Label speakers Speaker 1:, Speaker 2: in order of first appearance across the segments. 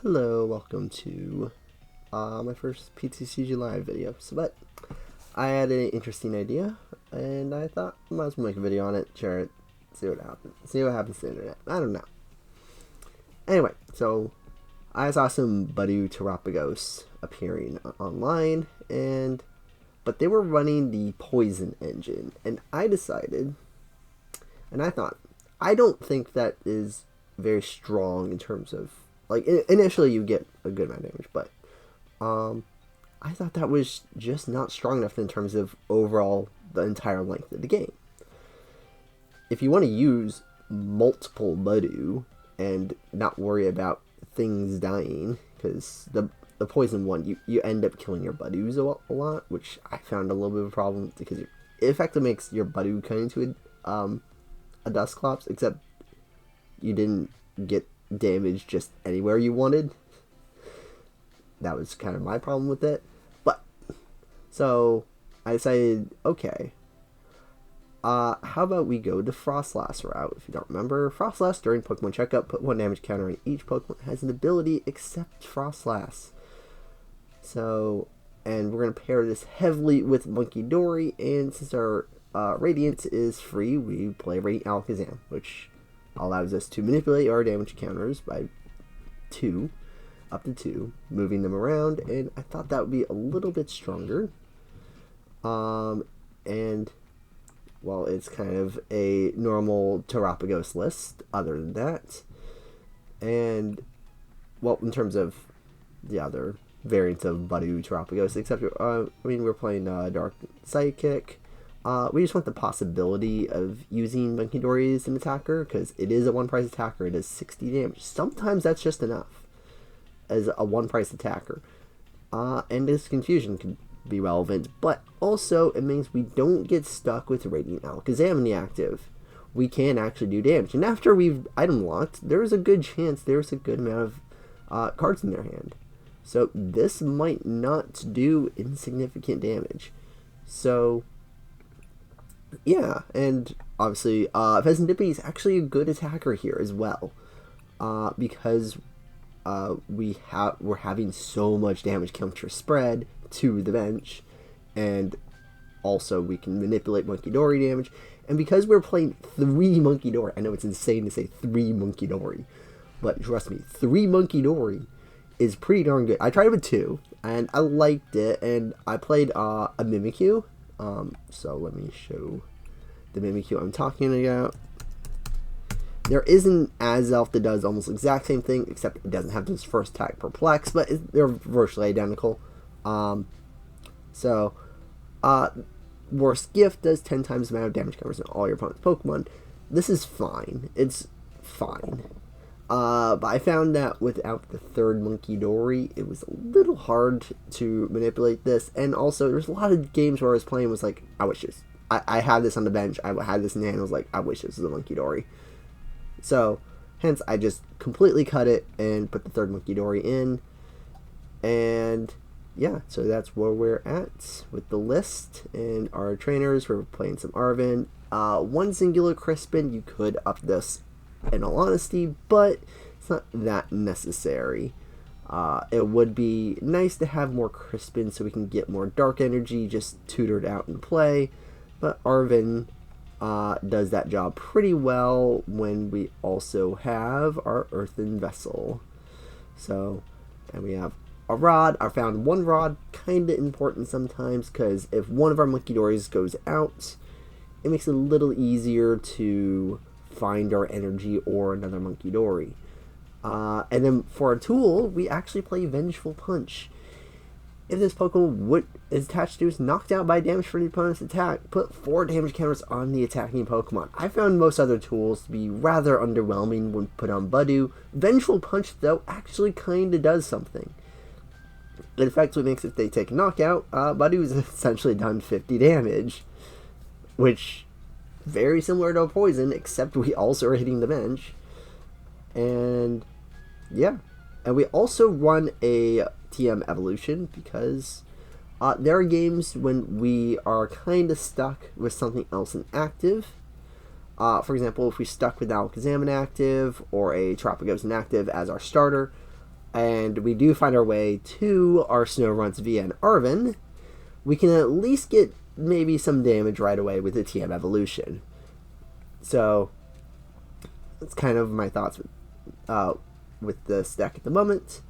Speaker 1: Hello, welcome to my first PTCG Live video. But I had an interesting idea, and I thought I might as well make a video on it, share it, see what happens. See what happens to the internet. I don't know. Anyway, so I saw some Budew Terapagos appearing online, but they were running the Poison engine, and I decided, and I thought, I don't think that is very strong in terms of, like, initially you get a good amount of damage, but I thought that was just not strong enough in terms of overall the entire length of the game. If you want to use multiple Budew and not worry about things dying, because the poison one, you end up killing your Budews a lot, which I found a little bit of a problem, because it effectively makes your Budew kind of into a Dusclops, except you didn't get damage just anywhere you wanted. That was kind of my problem with it. But so I decided, okay, how about we go the Froslass route? If you don't remember, Froslass during Pokemon checkup, put 1 damage counter on each Pokemon has an ability except Froslass. So, and we're going to pair this heavily with Munkidori, and since our Radiant is free, we play Radiant Alakazam, which allows us to manipulate our damage counters by up to 2, moving them around, and I thought that would be a little bit stronger. And, well, it's kind of a normal Terapagos list, other than that. And, well, in terms of the other variants of Budew Terapagos, except, I mean, we're playing Dark Psychic. We just want the possibility of using Munkidori as an attacker, because it is a one-price attacker. It does 60 damage. Sometimes that's just enough as a one-price attacker. And this confusion can be relevant, but also it means we don't get stuck with Radiant Alakazam in the active. We can actually do damage. And after we've item locked, there's a good chance there's a good amount of cards in their hand. So this might not do insignificant damage. So yeah, and obviously, Fezandipiti is actually a good attacker here as well, because we're having so much damage counter spread to the bench, and also we can manipulate Munkidori damage, and because we're playing 3 Munkidori, I know it's insane to say 3 Munkidori, but trust me, 3 Munkidori is pretty darn good. I tried it with 2, and I liked it, and I played a Mimikyu. So let me show the Mimikyu I'm talking about. There is an Azelf that does almost the exact same thing, except it doesn't have this first attack Perplex, but they're virtually identical. Worst Gift does 10 times the amount of damage covers on all your opponent's Pokemon. This is fine. It's fine. But I found that without the 3rd Munkidori, it was a little hard to manipulate this, and also there's a lot of games where I was playing was like, I wish this. I had this on the bench, I had this in hand, I was like, I wish this was a Munkidori. So, hence, I just completely cut it and put the 3rd Munkidori in, and yeah, so that's where we're at with the list, and our trainers, we're playing some Arven. 1 singular Crispin, you could up this in all honesty, but it's not that necessary. It would be nice to have more Crispin so we can get more dark energy just tutored out in play, but Arven does that job pretty well when we also have our Earthen Vessel. So, and we have a rod. I found 1 rod kind of important sometimes, because if one of our Munkidoris goes out, it makes it a little easier to find our energy or another Munkidori. And then for a tool, we actually play Vengeful Punch. If this Pokemon is attached to is knocked out by damage from the opponent's attack, put 4 damage counters on the attacking Pokemon. I found most other tools to be rather underwhelming when put on Budew. Vengeful Punch, though, actually kind of does something. It effectively makes if they take a knockout, Budew is essentially done 50 damage, which very similar to a poison, except we also are hitting the bench. And yeah, and we also run a TM evolution, because there are games when we are kind of stuck with something else inactive. For example, if we stuck with Alakazam inactive or a Terapagos inactive as our starter, and we do find our way to our Snorunt SVI and Arven, we can at least get maybe some damage right away with the TM evolution. So that's kind of my thoughts with this deck at the moment.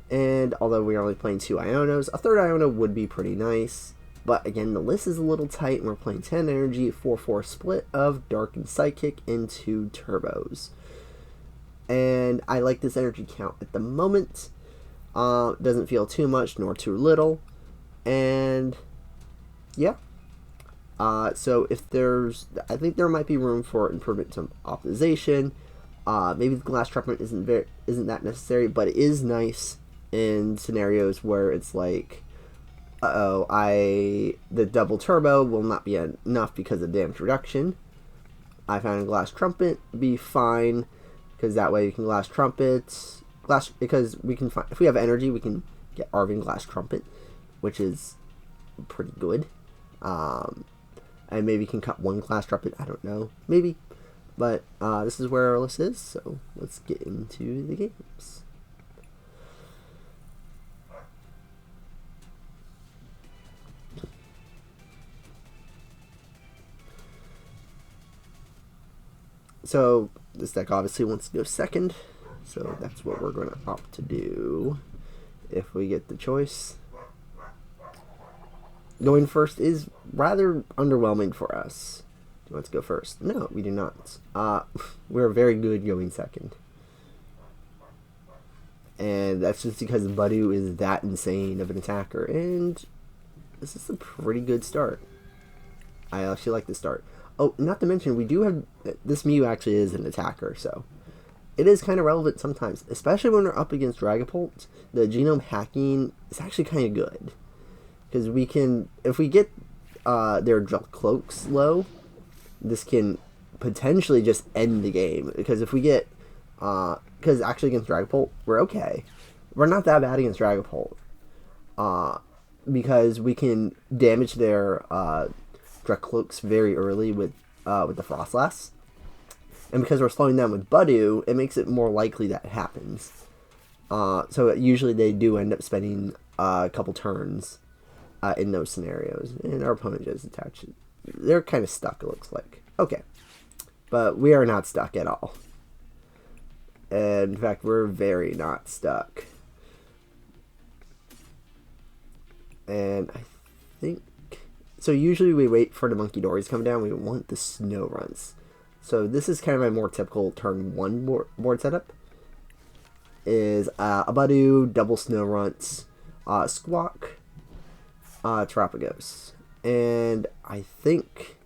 Speaker 1: And although we're only playing 2 Ionos, a third Iono would be pretty nice. But again, the list is a little tight, and we're playing 10 energy, 4/4 split of Dark and Psychic into Turbos. And I like this energy count at the moment. Doesn't feel too much nor too little. And yeah. So if there's, I think there might be room for improvement to optimization. Maybe the Glass Trumpet isn't that necessary, but it is nice in scenarios where it's like, the double turbo will not be enough because of damage reduction. I found a Glass Trumpet be fine, because that way you can Glass Trumpet, because we can find, if we have energy, we can get Arven Glass Trumpet, which is pretty good. And maybe you can cut one Glass Trumpet, I don't know, maybe. But this is where our list is, so let's get into the games. So this deck obviously wants to go second, so that's what we're going to opt to do if we get the choice. Going first is rather underwhelming for us. Do you want to go first? No, we do not. We're very good going second. And that's just because Budew is that insane of an attacker, and this is a pretty good start. I actually like the start. Oh, not to mention, we do have, this Mew actually is an attacker, so it is kind of relevant sometimes, especially when we're up against Dragapult. The genome hacking is actually kind of good, because we can, if we get their cloaks low, this can potentially just end the game, because if we get, because actually against Dragapult, we're okay. We're not that bad against Dragapult, because we can damage their Cloaks very early with the Froslass, and because we're slowing down with Budew, it makes it more likely that it happens. So usually they do end up spending a couple turns in those scenarios, and our opponent just attached. They're kind of stuck, it looks like. Okay, but we are not stuck at all. And in fact, we're very not stuck. And I think, so usually we wait for the Munkidoris to come down. We want the Snorunts. So this is kind of my more typical turn 1 board setup. Is a Budew, double Snorunts, Squawk, Terapagos. And I think,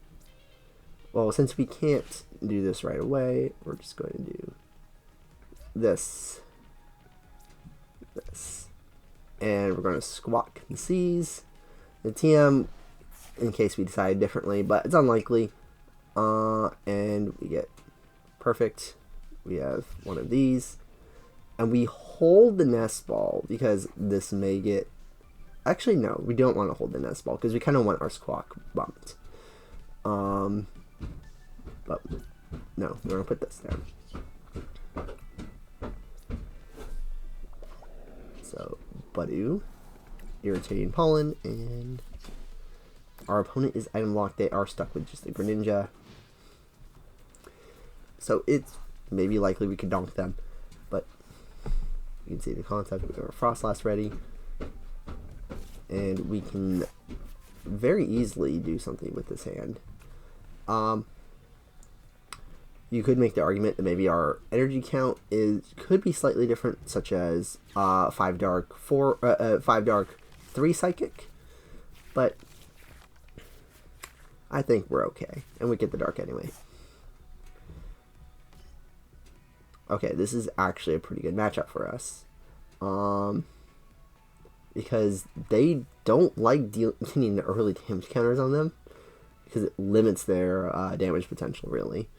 Speaker 1: well, since we can't do this right away, we're just going to do this. And we're going to Squawk and seize the TM, in case we decide differently, but it's unlikely. And we get perfect. We have one of these, and we hold the nest ball because this may get. Actually, no, we don't want to hold the nest ball because we kind of want our Squawk bumped. But no, we're gonna put this down. So Budew, Irritating Pollen, and our opponent is item locked. They are stuck with just a Greninja. So it's maybe likely we could donk them. But you can see the concept. We have our Froslass ready. And we can very easily do something with this hand. You could make the argument that maybe our energy count could be slightly different, such as 5 dark, 3 psychic. But I think we're okay, and we get the dark anyway. Okay, this is actually a pretty good matchup for us, because they don't like getting the early damage counters on them, because it limits their damage potential, really.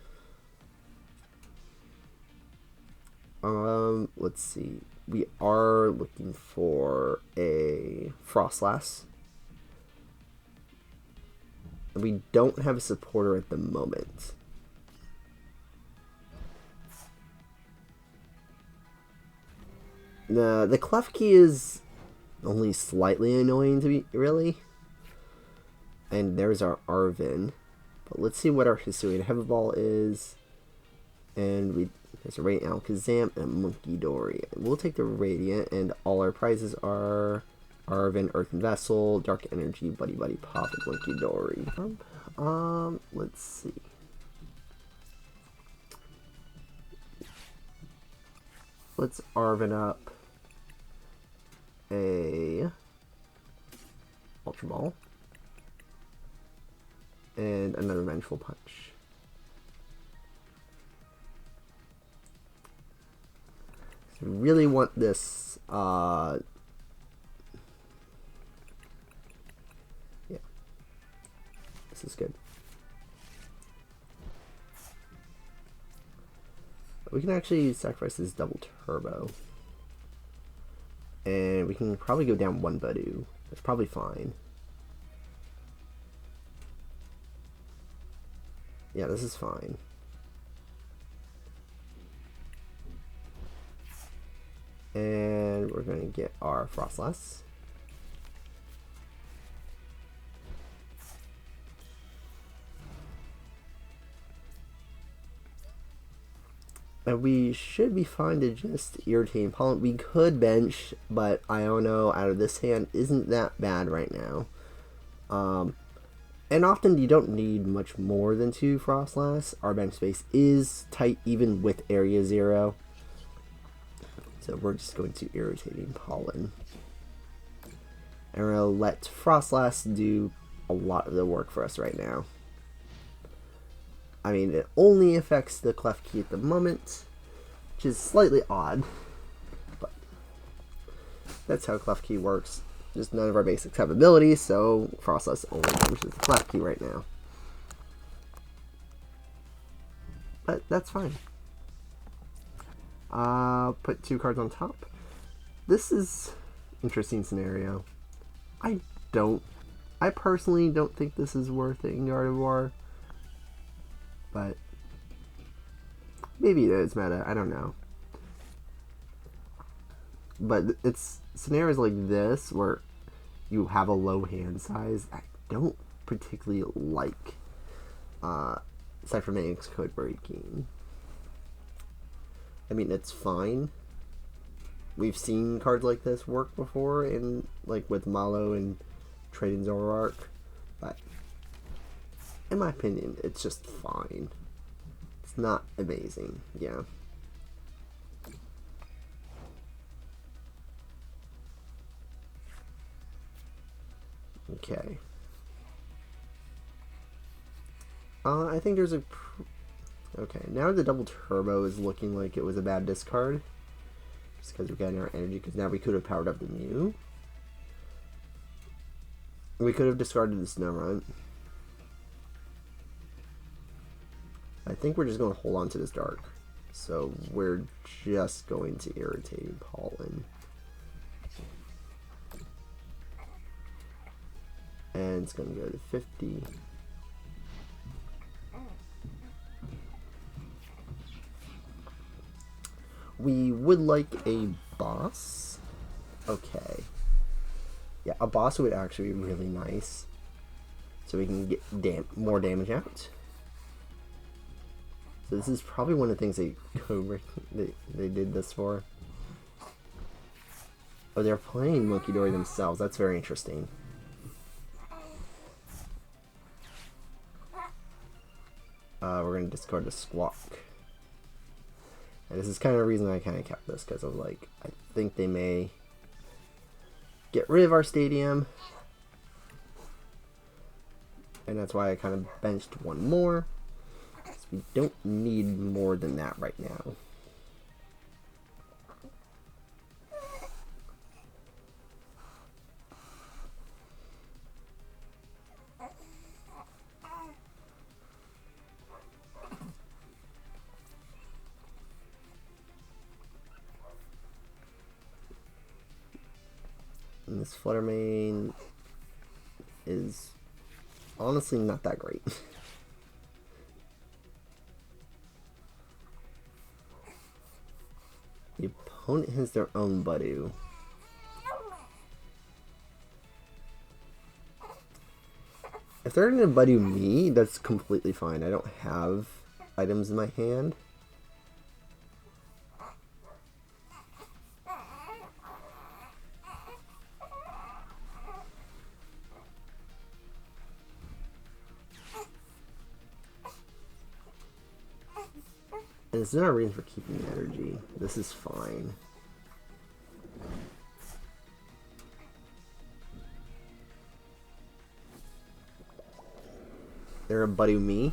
Speaker 1: Let's see. We are looking for a Froslass. We don't have a supporter at the moment. The clef key is only slightly annoying to me, really. And there's our Arven. But let's see what our Hisuian Heavy Ball is. And there's a Radiant Alakazam and a Munkidori. We'll take the Radiant, and all our prizes are Arven, Earthen Vessel, Dark Energy, Buddy-Buddy Poffin Munkidori. Let's see. Let's Arven up a Ultra Ball and another Vengeful Punch. So we really want this, yeah. This is good. We can actually sacrifice this double turbo. And we can probably go down one Budew. That's probably fine. Yeah, this is fine. And we're going to get our Froslass. And we should be fine to just Irritating Pollen. We could bench, but Iono out of this hand isn't that bad right now. And often you don't need much more than 2 Froslass. Our bench space is tight even with Area 0. So we're just going to Irritating Pollen. And we're going to let Froslass do a lot of the work for us right now. I mean, it only affects the clef key at the moment, which is slightly odd, but that's how clef key works. Just none of our basics have abilities, so Froslass only damages the clef key right now. But that's fine. Put 2 cards on top. This is an interesting scenario. I personally don't think this is worth it in Gardevoir. But maybe it is meta, I don't know. But it's scenarios like this where you have a low hand size I don't particularly like. Cyphermanic's Code Breaking. I mean, it's fine. We've seen cards like this work before in like with Malo and Trading Zoroark, but in my opinion, it's just fine. It's not amazing, yeah. Okay. I think there's a... Okay, now the double turbo is looking like it was a bad discard. Just because we're getting our energy, because now we could have powered up the Mew. We could have discarded the Snorunt. I think we're just going to hold on to this dark. So we're just going to Irritating Pollen. And it's going to go to 50. We would like a boss. Okay. Yeah, a boss would actually be really nice. So we can get more damage out. So this is probably one of the things they did this for. Oh, they're playing Munkidori themselves. That's very interesting. We're going to discard the Squawk. And this is kind of the reason I kind of kept this, because I was like, I think they may get rid of our stadium. And that's why I kind of benched one more. Because we don't need more than that right now. And this Fluttermane is honestly not that great. The opponent has their own Budew. If they're gonna Budew me, that's completely fine. I don't have items in my hand. And there's no reason for keeping energy. This is fine. They're a Budew me.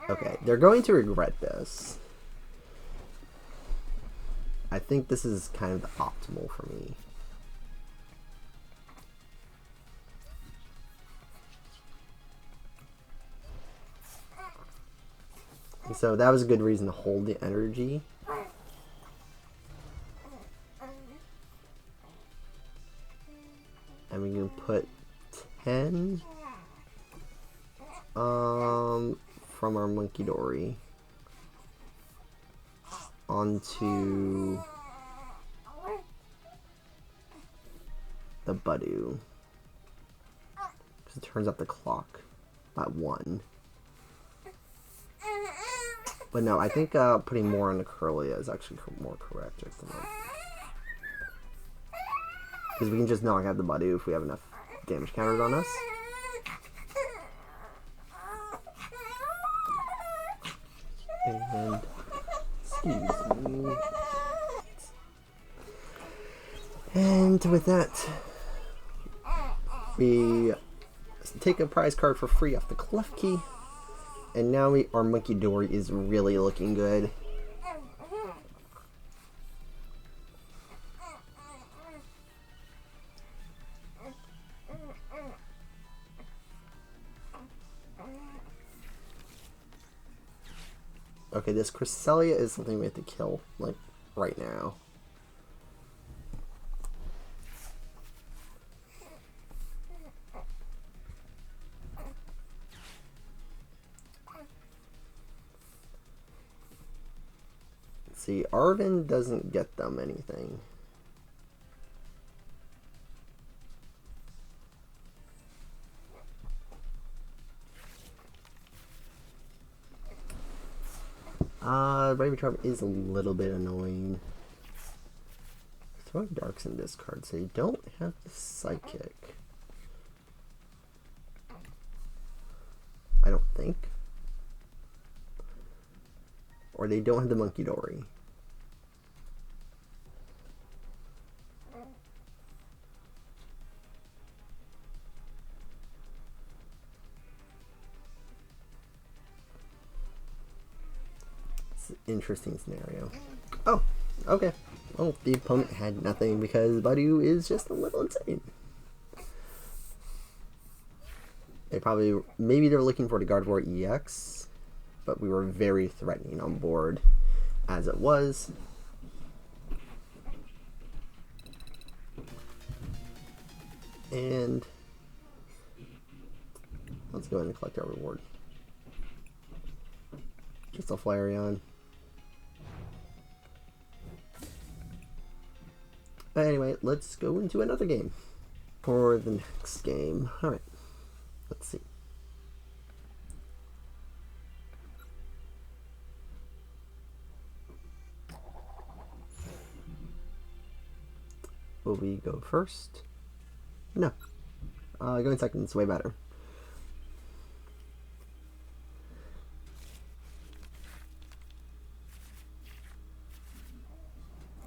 Speaker 1: Okay, they're going to regret this. I think this is kind of the optimal for me. So that was a good reason to hold the energy. And we can put 10 from our Munkidori onto the Budew. Because it turns up the clock at 1. But no, I think putting more on the Curlia is actually more correct. Because we can just knock out the Budew if we have enough damage counters on us. And, excuse me. And with that, we take a prize card for free off the Clef Key. And now our Munkidori is really looking good. Okay, this Cresselia is something we have to kill, like, right now. See, Arven doesn't get them anything. Brave Charm is a little bit annoying. Throwing Darks in this card, so you don't have the Psychic. I don't think. Or they don't have the Munkidori. Interesting scenario. Oh, okay. Well, the opponent had nothing because Budew is just a little insane. They probably, maybe they're looking for the Gardevoir EX, but we were very threatening on board as it was. And let's go ahead and collect our reward. Just a Flareon. But anyway, let's go into another game for the next game. Alright, let's see. Will we go first? No. Going second is way better.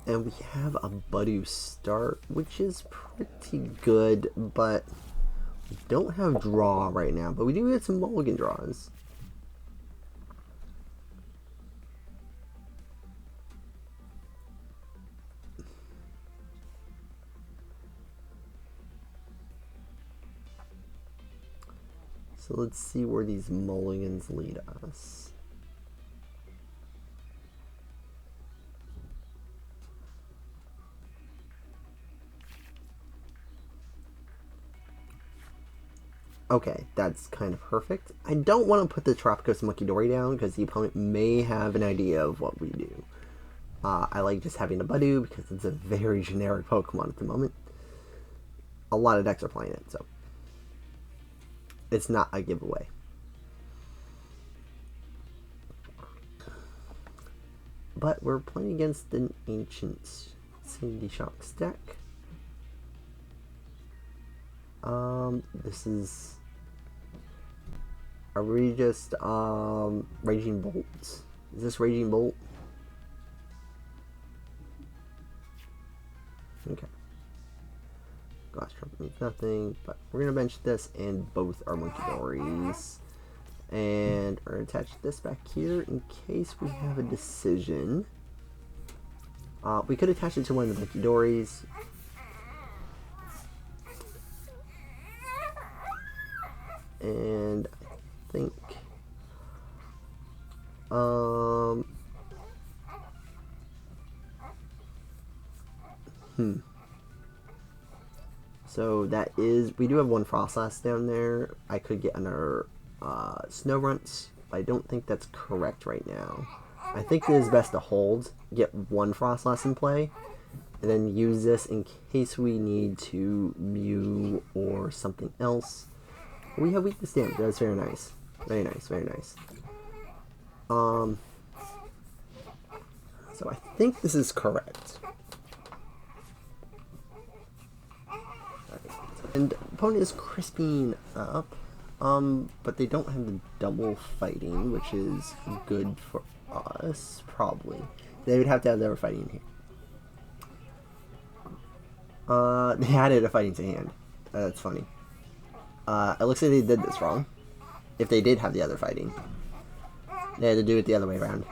Speaker 1: And we have a Budew start, which is pretty good, but we don't have draw right now. But we do get some mulligan draws. So let's see where these mulligans lead us. Okay, that's kind of perfect. I don't want to put the Terapagos Munkidori down because the opponent may have an idea of what we do. I like just having a Budew because it's a very generic Pokemon at the moment. A lot of decks are playing it, so it's not a giveaway. But we're playing against an Ancient Sandy Shocks deck. This is... Are we just, Raging Bolts? Is this Raging Bolt? Okay. Glass Trumpet means nothing, but we're gonna bench this and both our Munkidoris. And we're gonna attach this back here in case we have a decision. We could attach it to one of the Munkidoris. And I think so that is, we do have one Froslass down there. I could get another Snorunt, but I don't think that's correct right now. I think it is best to hold, get one Froslass in play, and then use this in case we need to Mew or something else. We have weakness damage. That's very nice. Very nice, very nice. So I think this is correct. And opponent is Crispin up, but they don't have the double fighting, which is good for us, probably. They would have to have their fighting here. They added a fighting to hand. That's funny. It looks like they did this wrong. If they did have the other fighting, they had to do it the other way around.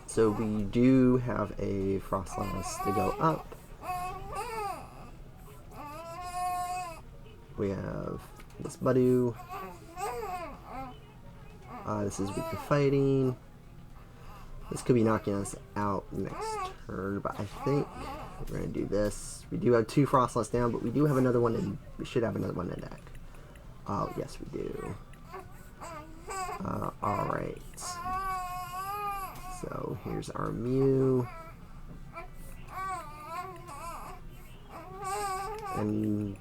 Speaker 1: So we do have a Froslass to go up. We have this Budew. This is weak to fighting. This could be knocking us out next turn, but I think we're going to do this. We do have two Froslass down, but we do have another one, and we should have another one in deck. Oh, yes, we do. Alright. So, here's our Mew. And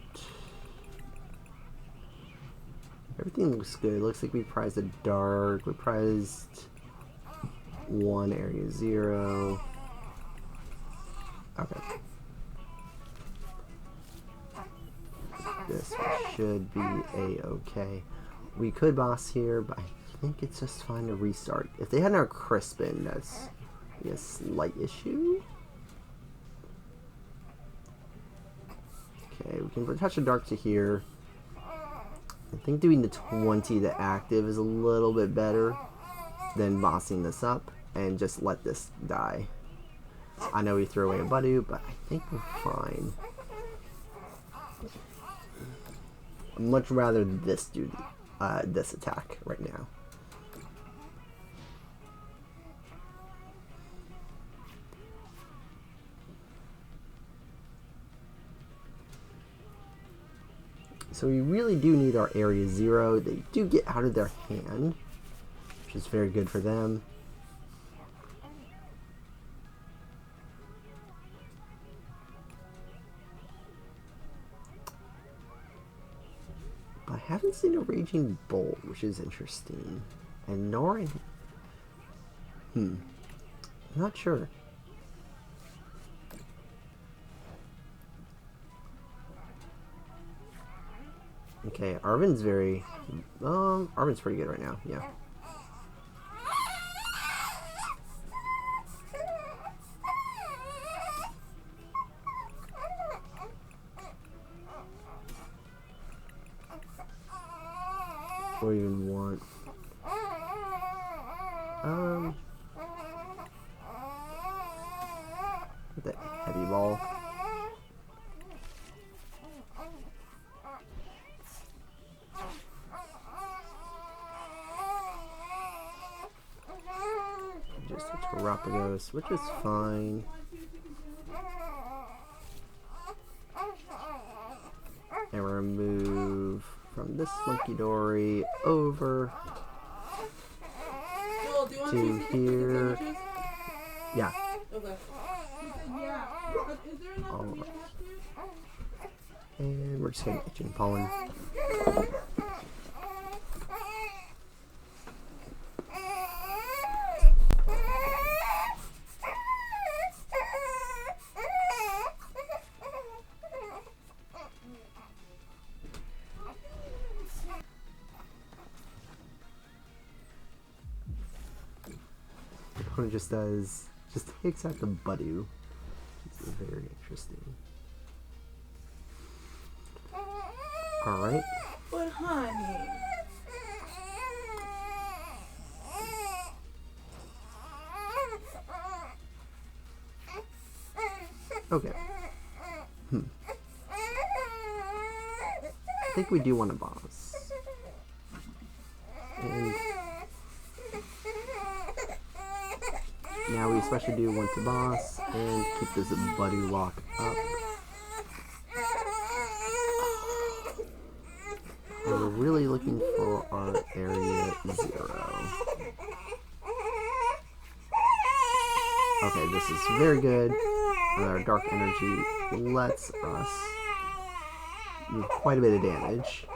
Speaker 1: everything looks good. It looks like we prized a Dark. We prized one Area 0. Okay. This should be a-okay. We could boss here, but I think it's just fine to restart. If they had our Crispin, that's a slight issue. Okay, we can attach a Dark to here. I think doing the 20 to active is a little bit better than bossing this up and just let this die. I know we threw away a Budew, but I think we're fine. I'd much rather this do this attack right now. So we really do need our Area 0. They do get out of their hand, which is very good for them. But I haven't seen a Raging Bolt, which is interesting. And nor I'm not sure. Okay, Arven's Arven's pretty good right now, yeah. What do you even want? The heavy ball. Just a Terapagos, which is fine. we're gonna move from this Munkidori over to here. Yeah.
Speaker 2: Okay.
Speaker 1: Alright. And we're just gonna itching pollen. It just takes out the Budew. It's very interesting. Alright.
Speaker 2: But honey.
Speaker 1: Okay. I think we do want a boss. And now we especially do want to boss and keep this Budew lock up. We're really looking for our area 0. Okay, this is very good. Our dark energy lets us do quite a bit of damage.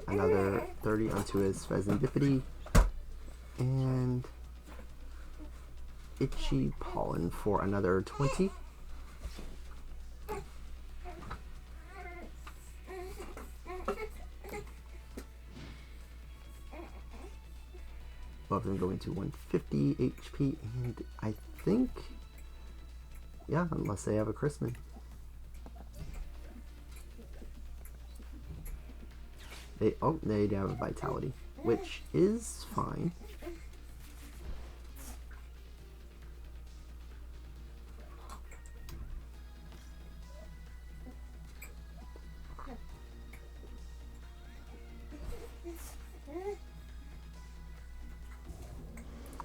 Speaker 1: Another 30 onto his Fezandipiti, and Itchy Pollen for another 20. Both of them going to 150 HP, and I think, yeah, unless they have a Crispin. They do have a Vitality, which is fine.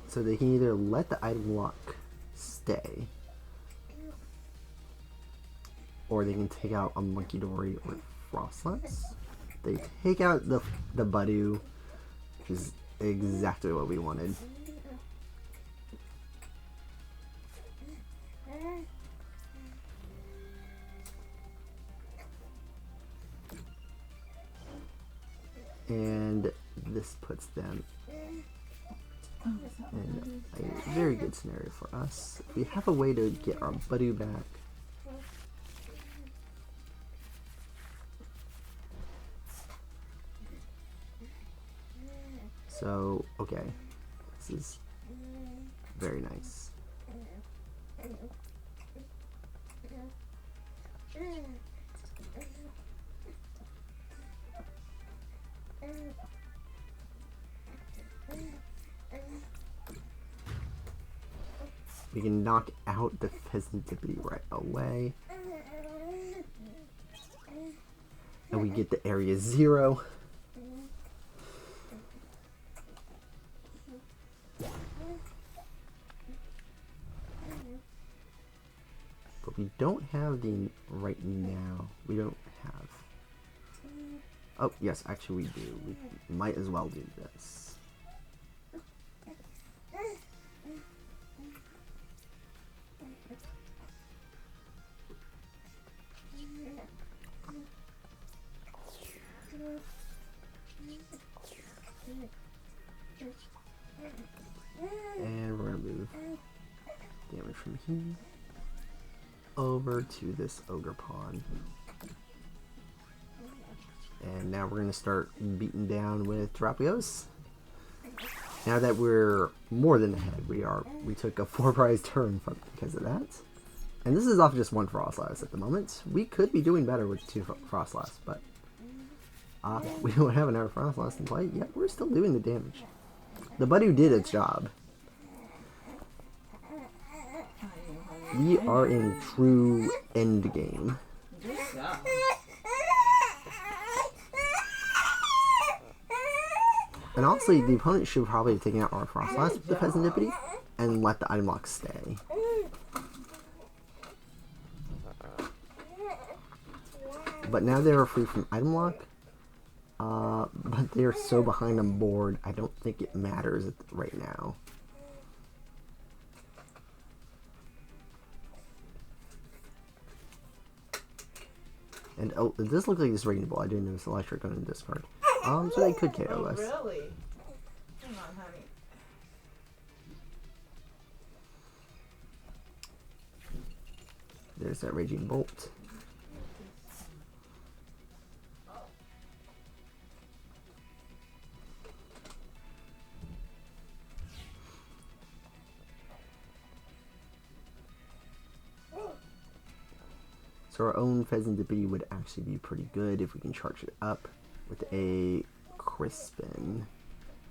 Speaker 1: So they can either let the item lock stay, or they can take out a Munkidori or Froslass. They take out the Budew, which is exactly what we wanted. And this puts them in a very good scenario for us. We have a way to get our Budew back. So, okay, this is very nice. We can knock out the Fezandipiti right away. And we get the area 0. But we don't have the right now. We don't have. Oh, yes, actually we do. We might as well do this. And we're going to move damage from here over to this Ogre Pawn. And now we're going to start beating down with Terapagos. Now that we're more than ahead, we took a 4-prize turn because of that. And this is off just 1 Froslass at the moment. We could be doing better with 2 Froslass, but we don't have another Froslass in play yet. We're still doing the damage. The Budew did its job. We are in true end game. And honestly, the opponent should probably have taken out our Froslass with the Fezandipiti and let the item lock stay. But now they are free from item lock. But they're so behind on board, I don't think it matters right now. And oh, it does look like this Raging Bull. I didn't notice electric on the discard. So they could KO us.
Speaker 2: Really? Hang on, honey.
Speaker 1: There's that Raging Bolt. So our own Fezandipiti would actually be pretty good if we can charge it up with a Crispin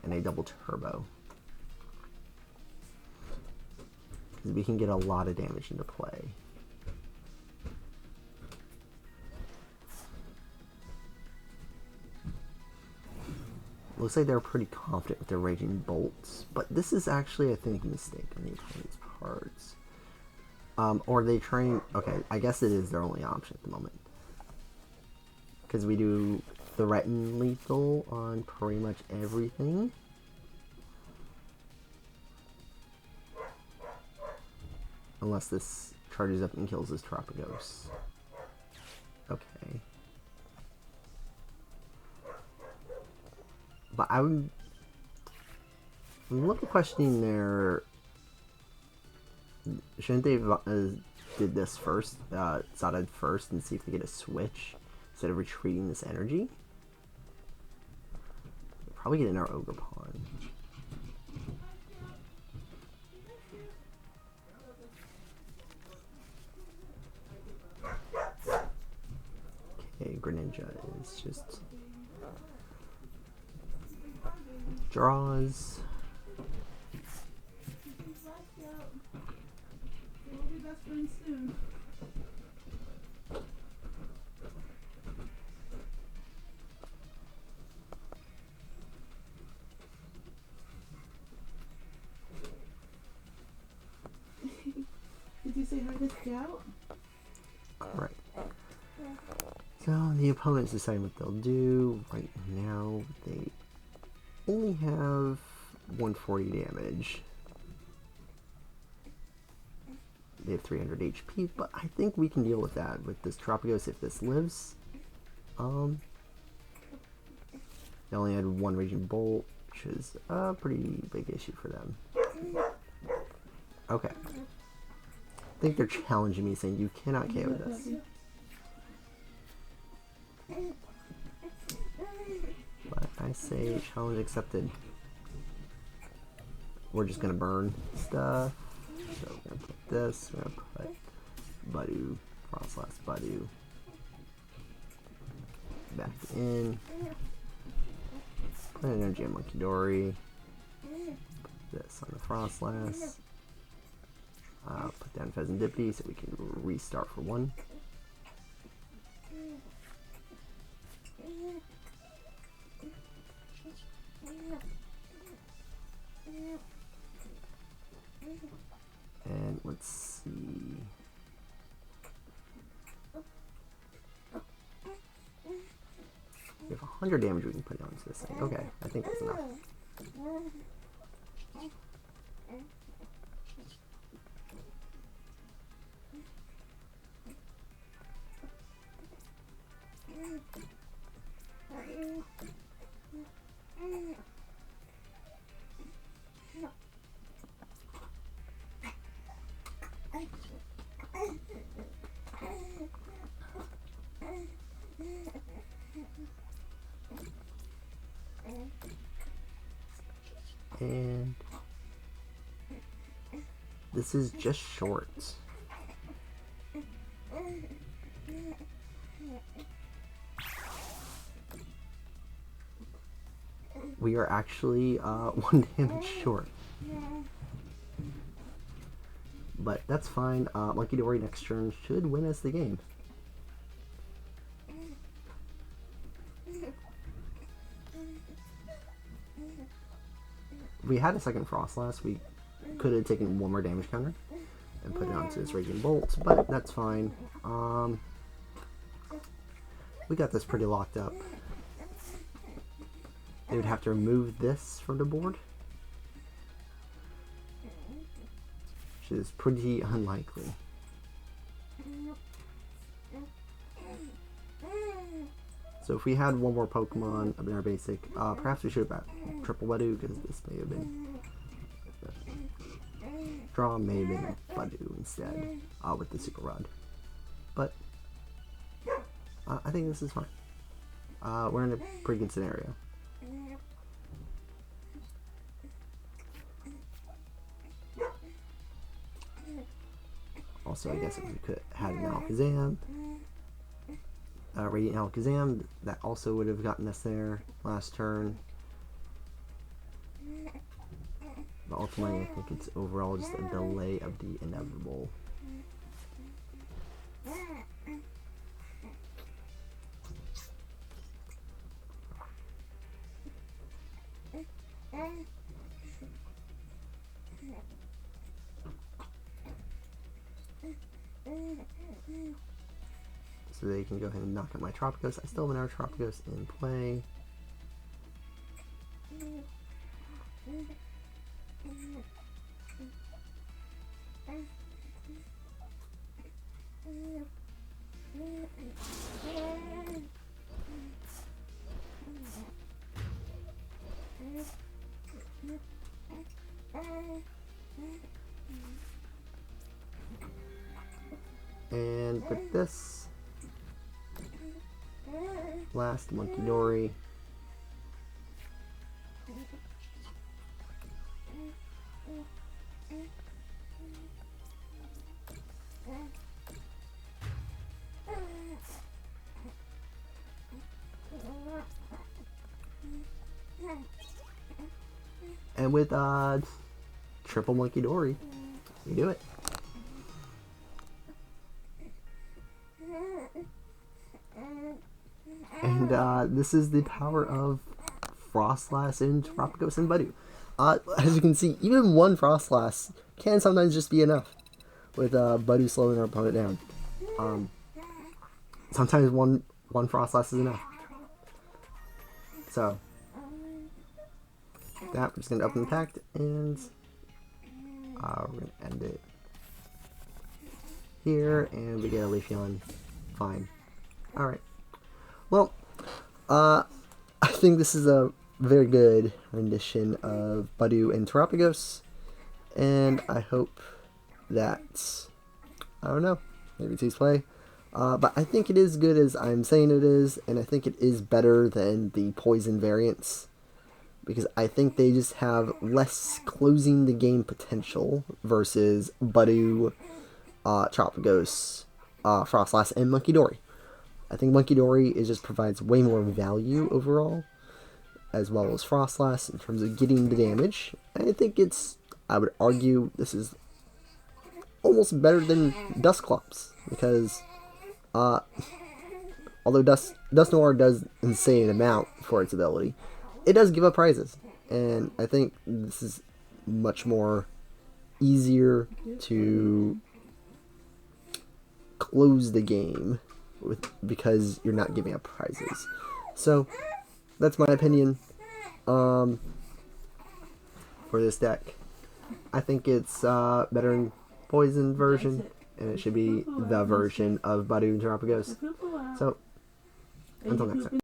Speaker 1: and a double turbo. Because we can get a lot of damage into play. Looks like they're pretty confident with their Raging Bolts, but this is actually, I think, a mistake on the opponent's parts. Or they train. Okay, I guess it is their only option at the moment. Because we do threaten lethal on pretty much everything. Unless this charges up and kills this Terapagos. Okay. But I'm a little questioning their... Shouldn't they did this first, Zada first, and see if they get a switch instead of retreating this energy? We'll probably get in our Ogre Pawn. Okay, Greninja is just draws.
Speaker 2: Soon. Did you say hi to Scout?
Speaker 1: Alright. So the opponent's deciding what they'll do. Right now they only have 140 damage. They have 300 HP, but I think we can deal with that with this Terapagos if this lives. They only had one Raging Bolt, which is a pretty big issue for them. Okay. I think they're challenging me, saying you cannot KO this. But I say challenge accepted. We're just gonna burn stuff. So we're gonna put this, we're gonna put Budew, Froslass Budew back in. Put an energy on Munkidori. Put this on the Froslass. Put down Fezandipiti so we can restart for one. And let's see. We have 100 damage we can put onto this thing. Okay, I think that's enough. And this is just short. We are actually 1 damage short. But that's fine. Munkidori next turn should win us the game. we had a second Froslass, we could have taken one more damage counter and put it onto his Raging Bolt, but that's fine. We got this pretty locked up. They would have to remove this from the board, which is pretty unlikely. So if we had one more Pokemon up in our basic, perhaps we should have got triple Budew, because this may have been draw, may have been Budew instead, with the Super Rod. But I think this is fine. We're in a pretty good scenario. Also, I guess if we could have had an Alakazam, Radiant Alakazam, that also would have gotten us there last turn. But ultimately, I think it's overall just a delay of the inevitable. So they can go ahead and knock out my Terapagos. I still have another Terapagos in play. And with this last Munkidori, and with triple Munkidori, we do it. And this is the power of Froslass and Terapagos and Budew. As you can see, even one Froslass can sometimes just be enough, with Budew slowing our opponent down. Sometimes one Froslass is enough. So, that, we're just going to open the pact, and we're going to end it here, and we get a Leafeon. Fine. Alright. Well, I think this is a very good rendition of Budew and Terapagos, and I hope that, I don't know, maybe it's play, but I think it is good as I'm saying it is, and I think it is better than the poison variants, because I think they just have less closing the game potential versus Budew, Terapagos, Froslass, and Munkidori. I think Munkidori just provides way more value overall, as well as Froslass in terms of getting the damage. And I think it's, I would argue, this is almost better than Dusclops, because although Dusknoir does insane amount for its ability, it does give up prizes, and I think this is much more easier to close the game because you're not giving up prizes. So that's my opinion for this deck. I think it's better than Poison version, and it should be the version of Budew and Terapagos. So until next time.